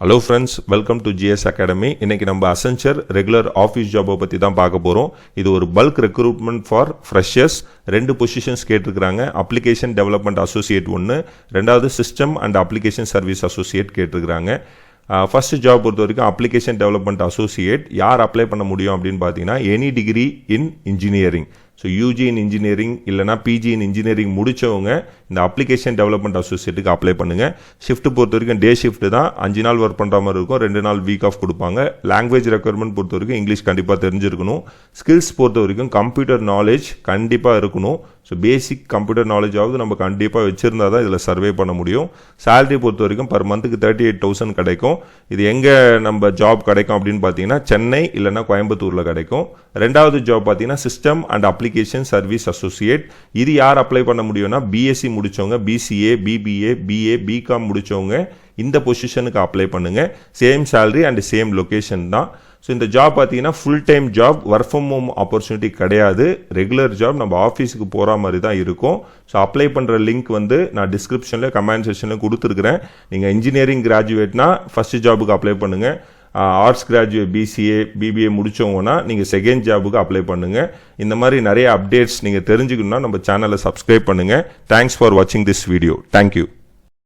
Hello friends, welcome to GS academy. இன்னைக்கு நம்ம Accenture regular office ஜாபை பற்றி தான் பார்க்க போகிறோம். இது ஒரு bulk recruitment for freshers. 2 positions கேட்டிருக்கிறாங்க. அப்ளிகேஷன் டெவலப்மெண்ட் அசோசியேட் 1, ரெண்டாவது system and application service associate கேட்டிருக்கிறாங்க. ஃபர்ஸ்ட் ஜாப் பொறுத்த வரைக்கும் அப்ளிகேஷன் டெவலப்மெண்ட் அசோசியேட் யார் அப்ளை பண்ண முடியும் அப்படின்னு பார்த்தீங்கன்னா, any degree in engineering. So UG in engineering இல்லைனா பிஜி இன் இன்ஜினியரிங் முடித்தவங்க இந்த அப்ளிகேஷன் டெவலப்மெண்ட் அசோசியேட்டுக்கு அப்ளை பண்ணுங்கள். ஷிஃப்ட் பொறுத்த வரைக்கும் டே ஷிஃப்ட் தான். 5 நாள் ஒர்க் பண்ணுற மாதிரி இருக்கும். 2 நாள் வீக் ஆஃப் கொடுப்பாங்க. லாங்குவேஜ் ரெக்குயர்மெண்ட் பொறுத்த வரைக்கும் இங்கிலீஷ் கண்டிப்பாக தெரிஞ்சிருக்கணும். ஸ்கில்ஸ் பொறுத்த வரைக்கும் கம்ப்யூட்டர் நாலேஜ் கண்டிப்பாக இருக்கணும். ஸோ பேசிக் கம்ப்யூட்டர் நாலேஜாவது நம்ம கண்டிப்பாக வச்சுருந்தா தான் இதில் சர்வே பண்ண முடியும். சேலரி பொறுத்த வரைக்கும் பர் மந்த்துக்கு 38,000 கிடைக்கும். இது எங்கே நம்ம ஜாப் கிடைக்கும் அப்படின்னு பார்த்தீங்கன்னா, சென்னை இல்லைனா கோயம்புத்தூரில் கிடைக்கும். ரெண்டாவது ஜாப் பார்த்தீங்கன்னா system and application service associate. இது யார் அப்ளை பண்ண முடியும்னா, பிஎஸ்சி முடித்தவங்க, பிசிஏ, பிபிஏ, பிஏ, பிகாம் முடித்தவங்க இந்த பொசிஷனுக்கு அப்ளை பண்ணுங்கள். Same salary and same location தான். ஸோ இந்த ஜாப் பார்த்தீங்கன்னா full time job, work from home opportunity கிடையாது. ரெகுலர் ஜாப், நம்ம ஆஃபீஸுக்கு போகிற மாதிரி தான் இருக்கும். ஸோ அப்ளை பண்ணுற லிங்க் வந்து நான் டிஸ்கிரிப்ஷனில் கமெண்ட் செக்ஷனில் கொடுத்துருக்குறேன். நீங்கள் இன்ஜினியரிங் கிராஜுவேட்னா ஃபஸ்ட் ஜாபுக்கு அப்ளை பண்ணுங்கள். ஆர்ட்ஸ் கிராஜுவேட், பிசிஏ, பிபிஏ முடித்தவங்கன்னா நீங்கள் செகண்ட் ஜாபுக்கு அப்ளை பண்ணுங்கள். இந்த மாதிரி நிறைய அப்டேட்ஸ் நீங்கள் தெரிஞ்சுக்கணுன்னா நம்ம சேனலை சப்ஸ்கிரைப் பண்ணுங்கள். தேங்க்ஸ் ஃபார் வாட்சிங் திஸ் வீடியோ. தேங்க்யூ.